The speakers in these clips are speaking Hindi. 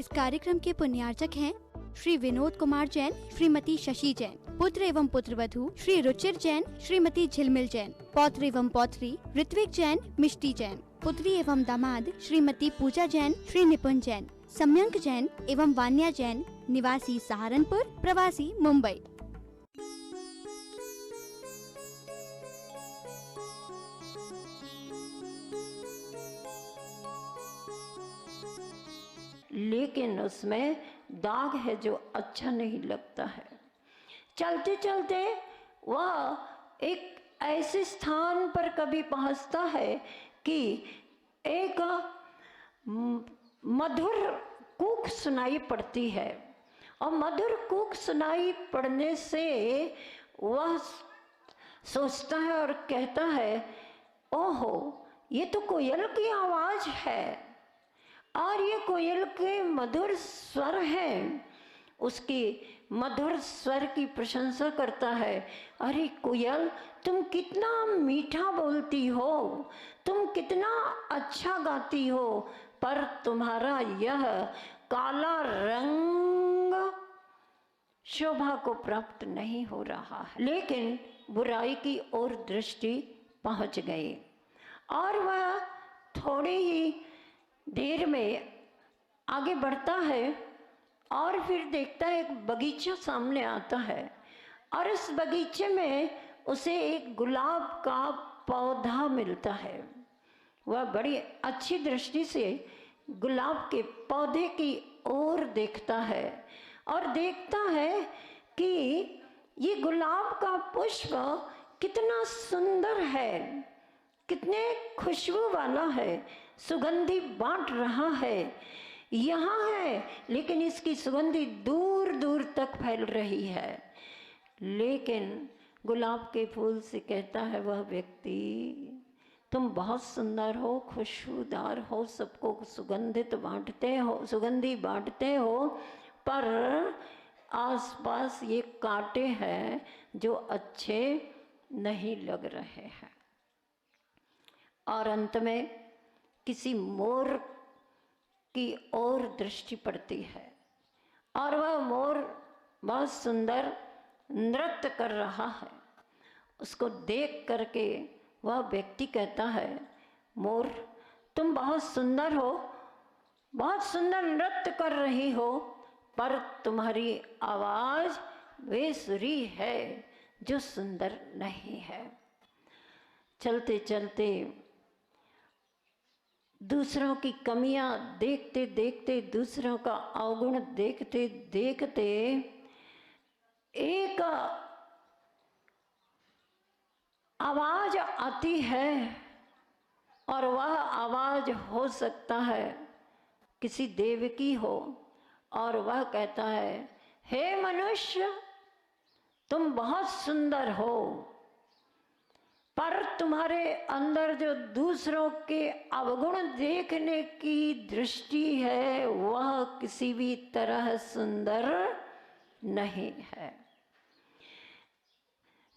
इस कार्यक्रम के पुण्यार्चक हैं श्री विनोद कुमार जैन, श्रीमती शशि जैन, पुत्र एवं पुत्रवधू श्री रुचिर जैन, श्रीमती झिलमिल जैन, पौत्र एवं पौत्री ऋत्विक जैन, मिष्टी जैन, पुत्री एवं दामाद श्रीमती पूजा जैन, श्री निपुण जैन, सम्यंक जैन एवं वान्या जैन, निवासी सहारनपुर, प्रवासी मुंबई। लेकिन उसमें दाग है जो अच्छा नहीं लगता है। चलते चलते वह एक ऐसे स्थान पर कभी पहुंचता है कि एक मधुर कूक सुनाई पड़ती है, और मधुर कूक सुनाई पड़ने से वह सोचता है और कहता है, ओहो, ये तो कोयल की आवाज़ है और ये कोयल के मधुर स्वर हैं। उसकी मधुर स्वर की प्रशंसा करता है। अरे कोयल, तुम कितना मीठा बोलती हो, तुम कितना अच्छा गाती हो, पर तुम्हारा यह काला रंग शोभा को प्राप्त नहीं हो रहा है। लेकिन बुराई की ओर दृष्टि पहुंच गई और वह थोड़ी ही देर में आगे बढ़ता है और फिर देखता है एक बगीचा सामने आता है, और इस बगीचे में उसे एक गुलाब का पौधा मिलता है। वह बड़ी अच्छी दृष्टि से गुलाब के पौधे की ओर देखता है और देखता है कि ये गुलाब का पुष्प कितना सुंदर है, कितने खुशबू वाला है, सुगंधि बांट रहा है। यहाँ है लेकिन इसकी सुगंधि दूर दूर तक फैल रही है। लेकिन गुलाब के फूल से कहता है वह व्यक्ति, तुम बहुत सुंदर हो, खुशबूदार हो, सबको सुगंधित बांटते हो, सुगंधि बांटते हो, पर आसपास ये कांटे हैं जो अच्छे नहीं लग रहे हैं। और अंत में किसी मोर की ओर दृष्टि पड़ती है और वह मोर बहुत सुंदर नृत्य कर रहा है। उसको देख करके वह व्यक्ति कहता है, मोर, तुम बहुत सुंदर हो, बहुत सुंदर नृत्य कर रही हो, पर तुम्हारी आवाज़ बेसुरी है जो सुंदर नहीं है। चलते चलते दूसरों की कमियां देखते देखते, दूसरों का अवगुण देखते देखते एक आवाज आती है, और वह आवाज हो सकता है किसी देव की हो, और वह कहता है, हे मनुष्य, तुम बहुत सुंदर हो, पर तुम्हारे अंदर जो दूसरों के अवगुण देखने की दृष्टि है वह किसी भी तरह सुंदर नहीं है।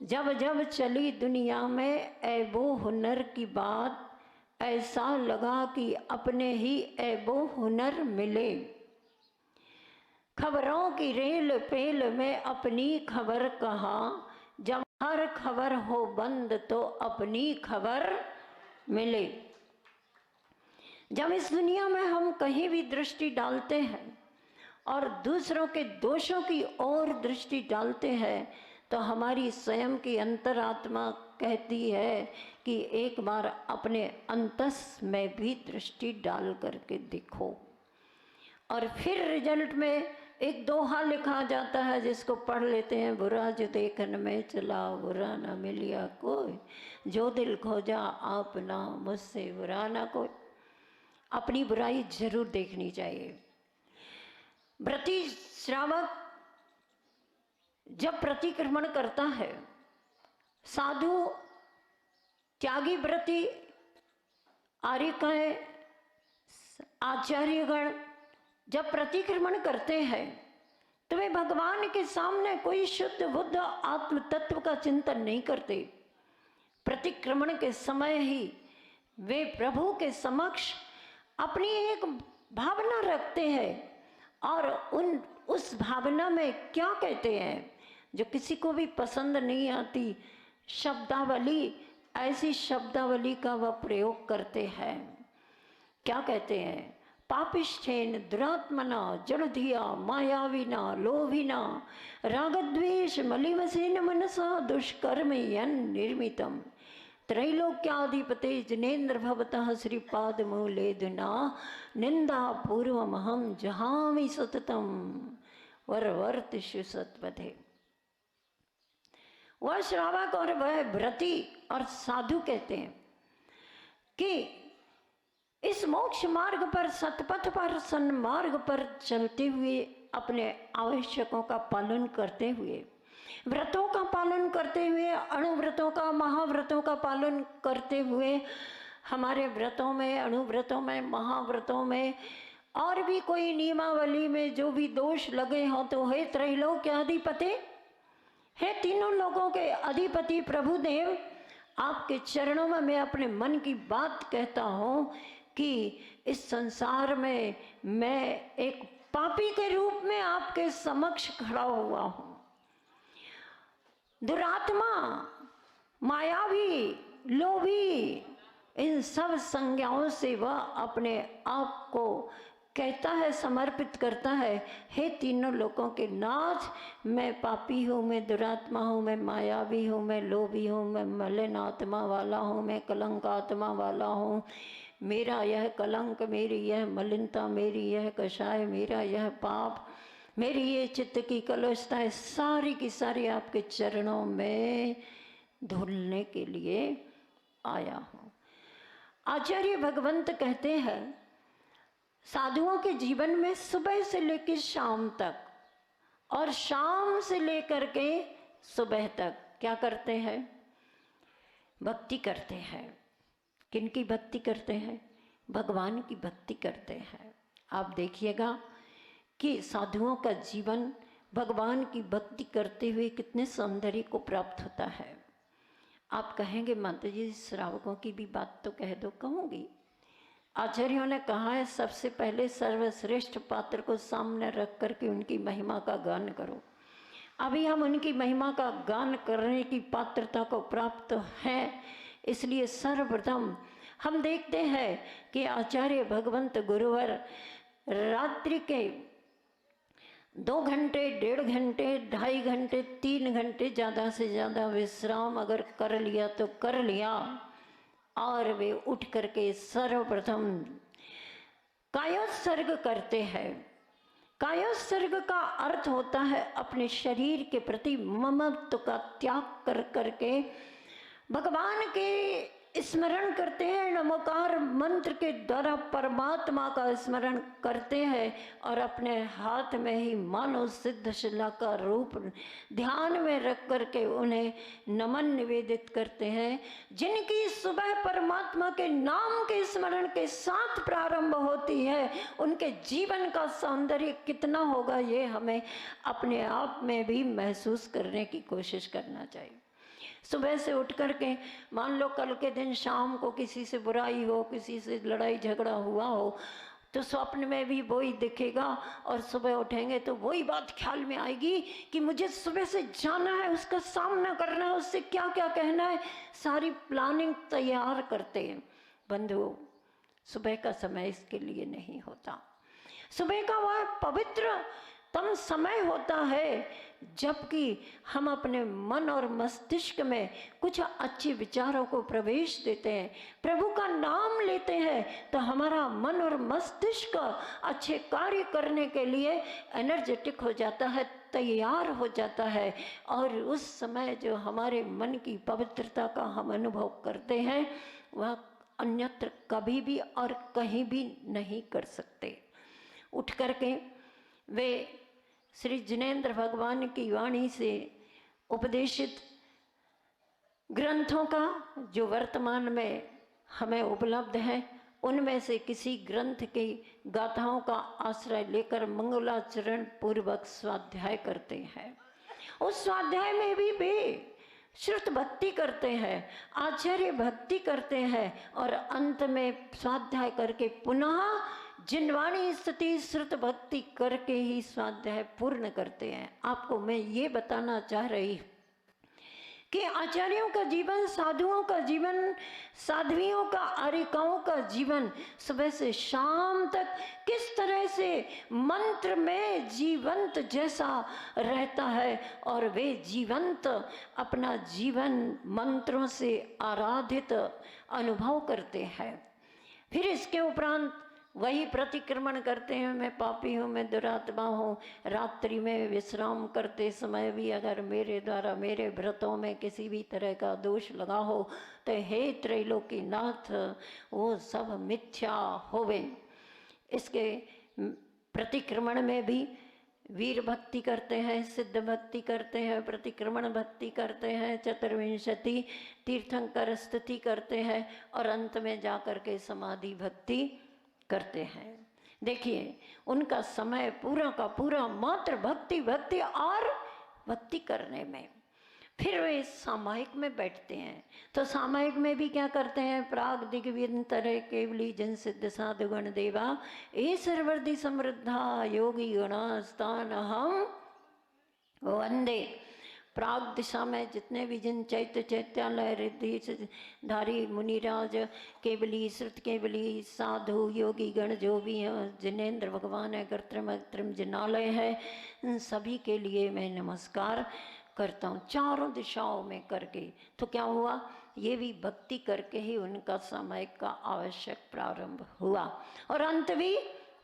जब जब चली दुनिया में ऐबो हुनर की बात, ऐसा लगा कि अपने ही ऐबो हुनर मिले। खबरों की रेल पेल में अपनी खबर कहाँ, जब हर खबर हो बंद तो अपनी खबर मिले। जब इस दुनिया में हम कहीं भी दृष्टि डालते हैं और दूसरों के दोषों की ओर दृष्टि डालते हैं, तो हमारी स्वयं की अंतरात्मा कहती है कि एक बार अपने अंतस में भी दृष्टि डाल करके देखो। और फिर रिजल्ट में एक दोहा लिखा जाता है जिसको पढ़ लेते हैं, बुरा जो देखन में चला बुरा ना मिलिया कोई, जो दिल खोजा आपना मुझसे बुरा ना कोई। अपनी बुराई जरूर देखनी चाहिए। व्रती श्रावक जब प्रतिक्रमण करता है, साधु त्यागी व्रती आर्यकाय आचार्यगण जब प्रतिक्रमण करते हैं तो वे भगवान के सामने कोई शुद्ध बुद्ध आत्म तत्व का चिंतन नहीं करते। प्रतिक्रमण के समय ही वे प्रभु के समक्ष अपनी एक भावना रखते हैं और उस भावना में क्या कहते हैं जो किसी को भी पसंद नहीं आती, शब्दावली, ऐसी शब्दावली का वह प्रयोग करते हैं। क्या कहते हैं? पापिष्ठेन दुरात्मना जड़धिया मायाविना लोभिना रागद्वेष मलिमसेन मनसा दुष्कर्म यन निर्मितम त्रैलोक्याधिपते जिनेन्द्र भवतः श्रीपाद मूलेधुना निंदा पूर्वमहं जहामि सततम वरवर्तिषु सत्पथे। वह श्रावक और वह व्रती और साधु कहते हैं कि इस मोक्ष मार्ग पर, सतपथ पर, सन्मार्ग पर चलते हुए, अपने आवश्यकों का पालन करते हुए, व्रतों का पालन करते हुए, अणुव्रतों का, महाव्रतों का पालन करते हुए, हमारे व्रतों में, अणुव्रतों में, महाव्रतों में और भी कोई नियमावली में जो भी दोष लगे हों, तो हे त्रैलोक्य अधिपति, हे तीनों लोगों के अधिपति प्रभुदेव, आपके चरणों में मैं अपने मन की बात कहता हूँ कि इस संसार में मैं एक पापी के रूप में आपके समक्ष खड़ा हुआ हूँ। दुरात्मा, मायावी, लोभी, इन सब संज्ञाओं से वह अपने आप को कहता है, समर्पित करता है, हे तीनों लोगों के नाथ, मैं पापी हूँ, मैं दुरात्मा हूँ, मैं मायावी हूँ, मैं लोभी हूँ, मैं मलिन आत्मा वाला हूँ, मैं कलंक आत्मा वाला हूँ। मेरा यह कलंक, मेरी यह मलिनता, मेरी यह कषाय, मेरा यह पाप, मेरी ये चित्त की कलुषताएं सारी की सारी आपके चरणों में धुलने के लिए आया हूँ। आचार्य भगवंत कहते हैं, साधुओं के जीवन में सुबह से लेकर शाम तक और शाम से लेकर के सुबह तक क्या करते हैं? भक्ति करते हैं। किनकी भक्ति करते हैं? भगवान की भक्ति करते हैं। आप देखिएगा कि साधुओं का जीवन भगवान की भक्ति करते हुए कितने सौंदर्य को प्राप्त होता है। आप कहेंगे माता जी श्रावकों की भी बात तो कह दो। कहूँगी। आचार्यों ने कहा है सबसे पहले सर्वश्रेष्ठ पात्र को सामने रख करके उनकी महिमा का गान करो। अभी हम उनकी महिमा का गान करने की पात्रता को प्राप्त हैं, इसलिए सर्वप्रथम हम देखते हैं कि आचार्य भगवंत गुरुवर रात्रि के 2 घंटे, 1.5 घंटे, 2.5 घंटे, 3 घंटे ज़्यादा से ज़्यादा विश्राम अगर कर लिया तो कर लिया, और वे उठ करके सर्वप्रथम कायोत्सर्ग करते हैं। कायोत्सर्ग का अर्थ होता है अपने शरीर के प्रति ममत्व का त्याग कर करके भगवान के स्मरण करते हैं, नमोकार मंत्र के द्वारा परमात्मा का स्मरण करते हैं और अपने हाथ में ही मानव सिद्ध शिला का रूप ध्यान में रख करके उन्हें नमन निवेदित करते हैं। जिनकी सुबह परमात्मा के नाम के स्मरण के साथ प्रारंभ होती है, उनके जीवन का सौंदर्य कितना होगा ये हमें अपने आप में भी महसूस करने की कोशिश करना चाहिए। सुबह से उठ करके मान लो कल के दिन शाम को किसी से बुराई हो, किसी से लड़ाई झगड़ा हुआ हो, तो स्वप्न में भी वही दिखेगा और सुबह उठेंगे तो वही बात ख्याल में आएगी कि मुझे सुबह से जाना है, उसका सामना करना है, उससे क्या क्या कहना है, सारी प्लानिंग तैयार करते हैं। बंधुओं, सुबह का समय इसके लिए नहीं होता। सुबह का वह पवित्र तम समय होता है जबकि हम अपने मन और मस्तिष्क में कुछ अच्छे विचारों को प्रवेश देते हैं, प्रभु का नाम लेते हैं, तो हमारा मन और मस्तिष्क अच्छे कार्य करने के लिए एनर्जेटिक हो जाता है, तैयार हो जाता है। और उस समय जो हमारे मन की पवित्रता का हम अनुभव करते हैं वह अन्यत्र कभी भी और कहीं भी नहीं कर सकते। उठ करके वे श्री जिनेन्द्र भगवान की वाणी से उपदेशित ग्रंथों का जो वर्तमान में हमें उपलब्ध है, उनमें से किसी ग्रंथ की गाथाओं का आश्रय लेकर मंगलाचरण पूर्वक स्वाध्याय करते हैं। उस स्वाध्याय में भी वे श्रुत भक्ति करते हैं, आचार्य भक्ति करते हैं और अंत में स्वाध्याय करके पुनः जिनवाणी स्तुति श्रुत भक्ति करके ही स्वाध्याय पूर्ण करते हैं। आपको मैं ये बताना चाह रही कि आचार्यों का जीवन, साधुओं का जीवन, साध्वियों का, आर्यिकाओं का जीवन सुबह से शाम तक किस तरह से मंत्र में जीवंत जैसा रहता है, और वे जीवंत अपना जीवन मंत्रों से आराधित अनुभव करते हैं। फिर इसके उपरांत वही प्रतिक्रमण करते हैं, मैं पापी हूँ, मैं दुरात्मा हूँ। रात्रि में विश्राम करते समय भी अगर मेरे द्वारा मेरे व्रतों में किसी भी तरह का दोष लगा हो तो हे त्रैलोकीनाथ वो सब मिथ्या होवे। इसके प्रतिक्रमण में भी वीर भक्ति करते हैं, सिद्ध भक्ति करते हैं, प्रतिक्रमण भक्ति करते हैं, चतुर्विंशति तीर्थंकर स्तुति करते हैं, और अंत में जाकर के समाधि भक्ति करते हैं। देखिए उनका समय पूरा का पूरा मात्र भक्ति भक्ति और भक्ति करने में। फिर वे सामायिक में बैठते हैं, तो सामायिक में भी क्या करते हैं? प्राग दिग्विंतरे केवली जन सिद्ध साधु गण देवा ए सर्वर्धि समृद्धा योगी गुणास्तान हम वंदे। प्राग दिशा में जितने भी जिन चैत्य चैत्यालय रिद्धि धारी मुनिराज केवली श्रुत केवली साधु योगी गण जो भी हैं, जिनेन्द्र भगवान है, कृत्रिम अकृत्रिम जिनालय है, इन सभी के लिए मैं नमस्कार करता हूँ, चारों दिशाओं में करके। तो क्या हुआ? ये भी भक्ति करके ही उनका सामायिक का आवश्यक प्रारंभ हुआ, और अंत भी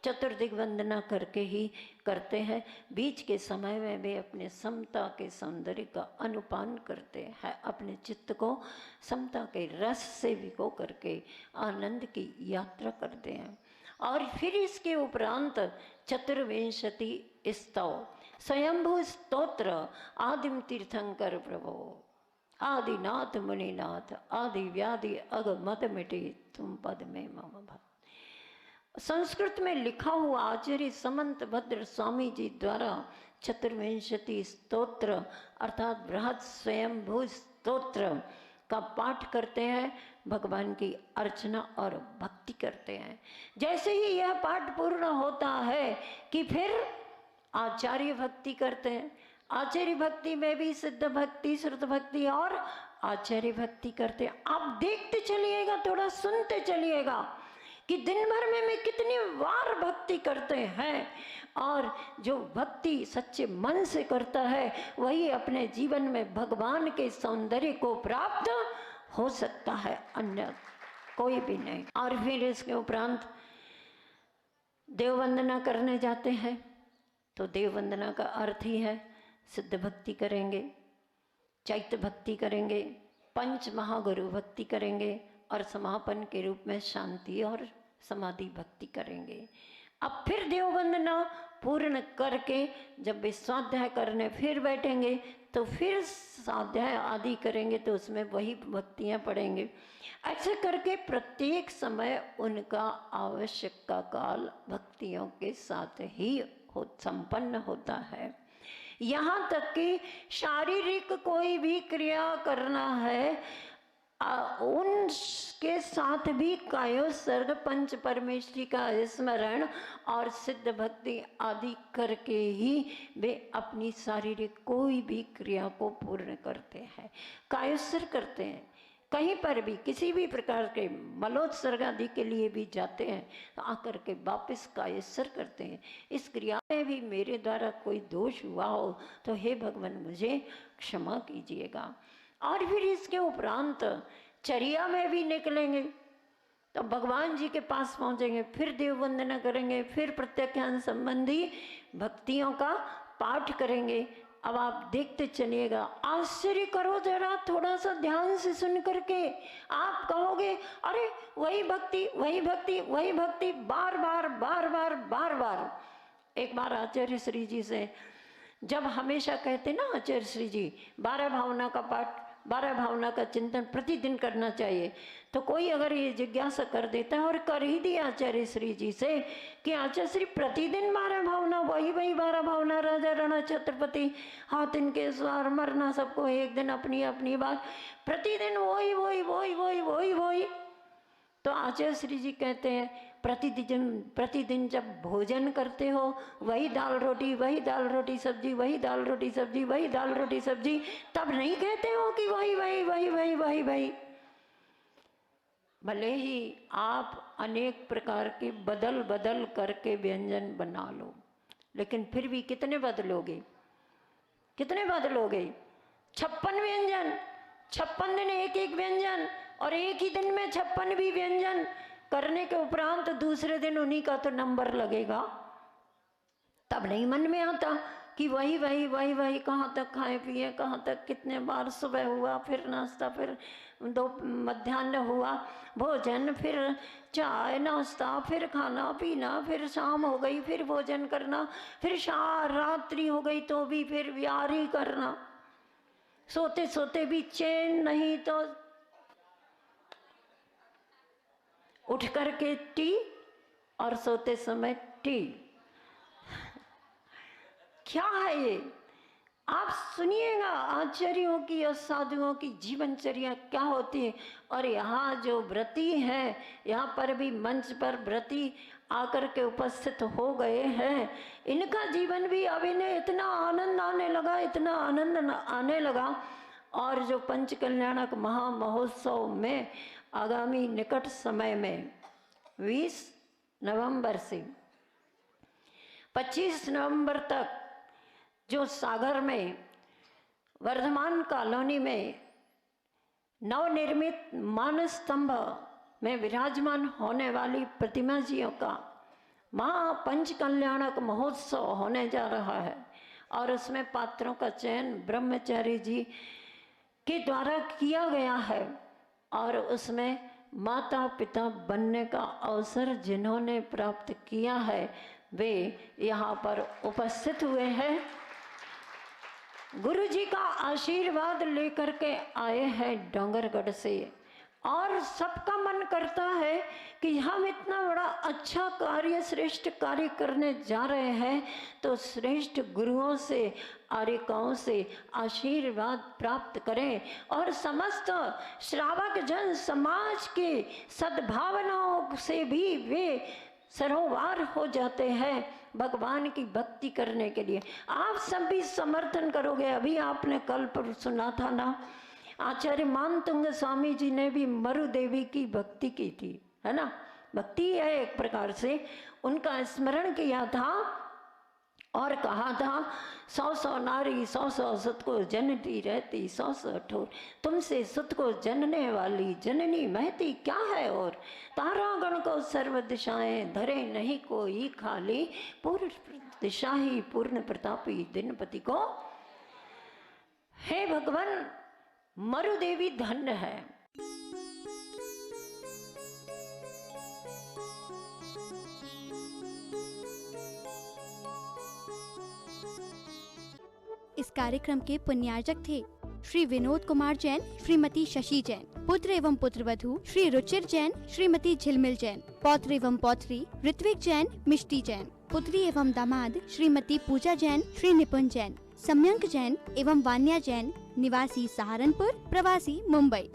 चतुर्दिग वंदना करके ही करते हैं। बीच के समय में वे अपने समता के सौंदर्य का अनुपान करते हैं, अपने चित्त को समता के रस से भिगो करके आनंद की यात्रा करते हैं। और फिर इसके उपरांत चतुर्विंशति स्तव स्वयंभू स्तोत्र आदिम तीर्थंकर प्रभो आदिनाथ मुनिनाथ आदि व्याधि अग मत मिटे तुम पद में मम भक्त। संस्कृत में लिखा हुआ आचार्य समंत भद्र स्वामी जी द्वारा चतुर्विंशति स्तोत्र अर्थात बृहद स्वयंभू स्तोत्र का पाठ करते हैं, भगवान की अर्चना और भक्ति करते हैं। जैसे ही यह पाठ पूर्ण होता है कि फिर आचार्य भक्ति करते हैं। आचार्य भक्ति में भी सिद्ध भक्ति, श्रुत भक्ति और आचार्य भक्ति करते हैं। आप देखते चलिएगा, थोड़ा सुनते चलिएगा कि दिन भर में मैं कितनी बार भक्ति करते हैं, और जो भक्ति सच्चे मन से करता है वही अपने जीवन में भगवान के सौंदर्य को प्राप्त हो सकता है, अन्य कोई भी नहीं। और फिर इसके उपरांत देव वंदना करने जाते हैं, तो देव वंदना का अर्थ ही है सिद्ध भक्ति करेंगे, चैत्य भक्ति करेंगे, पंच महागुरु भक्ति करेंगे, और समापन के रूप में शांति और समाधि भक्ति करेंगे। अब फिर देव वंदना पूर्ण करके जब वे स्वाध्याय करने फिर बैठेंगे तो फिर स्वाध्याय आदि करेंगे, तो उसमें वही भक्तियाँ पढ़ेंगे। ऐसे करके प्रत्येक समय उनका आवश्यक का काल भक्तियों के साथ ही संपन्न होता है। यहाँ तक कि शारीरिक कोई भी क्रिया करना है उनके साथ भी कायोत्सर्ग पंच परमेश्वरी का स्मरण और सिद्ध भक्ति आदि करके ही वे अपनी शारीरिक कोई भी क्रिया को पूर्ण करते हैं। कायोत्सर्ग करते हैं, कहीं पर भी किसी भी प्रकार के मलोत्सर्ग आदि के लिए भी जाते हैं तो आकर के वापस कायोत्सर्ग करते हैं। इस क्रिया में भी मेरे द्वारा कोई दोष हुआ हो तो हे भगवान मुझे क्षमा कीजिएगा। और फिर इसके उपरांत चर्या में भी निकलेंगे तो भगवान जी के पास पहुंचेंगे, फिर देव वंदना करेंगे, फिर प्रत्याख्यान संबंधी भक्तियों का पाठ करेंगे। अब आप देखते चलिएगा, आश्चर्य करो जरा, थोड़ा सा ध्यान से सुन करके आप कहोगे अरे वही भक्ति वही भक्ति वही भक्ति, बार बार बार बार बार बार। एक बार आचार्य श्री जी से जब हमेशा कहते ना आचार्य श्री जी 12 भावना का पाठ 12 भावना का चिंतन प्रतिदिन करना चाहिए, तो कोई अगर ये जिज्ञासा कर देता है और कर ही दिया आचार्य श्री जी से कि आचार्य श्री प्रतिदिन 12 भावना, वही वही 12 भावना, राजा राणा छत्रपति हाथ इनके स्वार मरना सबको एक दिन अपनी अपनी बात, प्रतिदिन वही वही वही वही वही वही, तो आचार्य श्री जी कहते हैं प्रतिदिन जब भोजन करते हो वही दाल रोटी, वही दाल रोटी सब्जी, वही दाल रोटी सब्जी, वही दाल रोटी सब्जी, तब नहीं कहते हो कि वही वही वही वही वही वही। भले ही आप अनेक प्रकार के बदल बदल करके व्यंजन बना लो, लेकिन फिर भी कितने बदलोगे, कितने बदलोगे? 56 व्यंजन, 56 दिन एक एक व्यंजन, और एक ही दिन में 56 भी व्यंजन करने के उपरांत दूसरे दिन उन्हीं का तो नंबर लगेगा। तब नहीं मन में आता कि वही वही वही वही, कहाँ तक खाए पिए, कहाँ तक, कितने बार सुबह हुआ, फिर नाश्ता, फिर दो मध्याह्न हुआ भोजन, फिर चाय नाश्ता, फिर खाना पीना, फिर शाम हो गई फिर भोजन करना, फिर रात्रि हो गई तो भी फिर विहार ही करना, सोते सोते भी चैन नहीं, तो उठ करके टी और सोते समय टी। क्या है ये? आप सुनिएगा आचार्यों की और साधुओं की जीवनचर्या क्या होती है। और यहाँ जो व्रती हैं, यहाँ पर भी मंच पर व्रती आकर के उपस्थित हो गए हैं, इनका जीवन भी अब इन्हें इतना आनंद आने लगा, इतना आनंद आने लगा। और जो पंच कल्याणक महामहोत्सव में आगामी निकट समय में 20 नवंबर से 25 नवंबर तक जो सागर में वर्धमान कॉलोनी में नवनिर्मित मानस स्तंभ में विराजमान होने वाली प्रतिमा जियों का महापंच कल्याणक महोत्सव होने जा रहा है। और उसमें पात्रों का चयन ब्रह्मचारी जी के द्वारा किया गया है। और उसमें माता पिता बनने का अवसर जिन्होंने प्राप्त किया है वे यहाँ पर उपस्थित हुए हैं। गुरु जी का आशीर्वाद लेकर के आए हैं डोंगरगढ़ से। और सबका मन करता है कि हम इतना बड़ा अच्छा कार्य, श्रेष्ठ कार्य करने जा रहे हैं, तो श्रेष्ठ गुरुओं से, आर्यकाओं से आशीर्वाद प्राप्त करें। और समस्त श्रावक जन समाज के सद्भावनाओं से भी वे सरोवार हो जाते हैं भगवान की भक्ति करने के लिए। आप सब भी समर्थन करोगे। अभी आपने कल पर सुना था ना, आचार्य मानतुंग स्वामी जी ने भी मरु देवी की भक्ति की थी, है ना। भक्ति है एक प्रकार से, उनका स्मरण किया था और कहा था 100 नारी 100 सुत को जनती रहती 100 ठोर, तुमसे सुत को जनने वाली जननी महती क्या है और। तारागण को सर्व दिशाएं धरे नहीं कोई खाली, पूर्ण दिशा ही पूर्ण प्रतापी दिनपति को। हे भगवान, मरु देवी धन्य है। इस कार्यक्रम के पुण्यार्जक थे श्री विनोद कुमार जैन, श्रीमती शशि जैन। पुत्र एवं पुत्रवधू श्री रुचिर जैन, श्रीमती झिलमिल जैन। पौत्र एवं पौत्री ऋत्विक जैन, मिष्टी जैन। पुत्री एवं दामाद श्रीमती पूजा जैन, श्री निपुण जैन। सम्यंक जैन एवं वान्या जैन, निवासी सहारनपुर, प्रवासी मुंबई।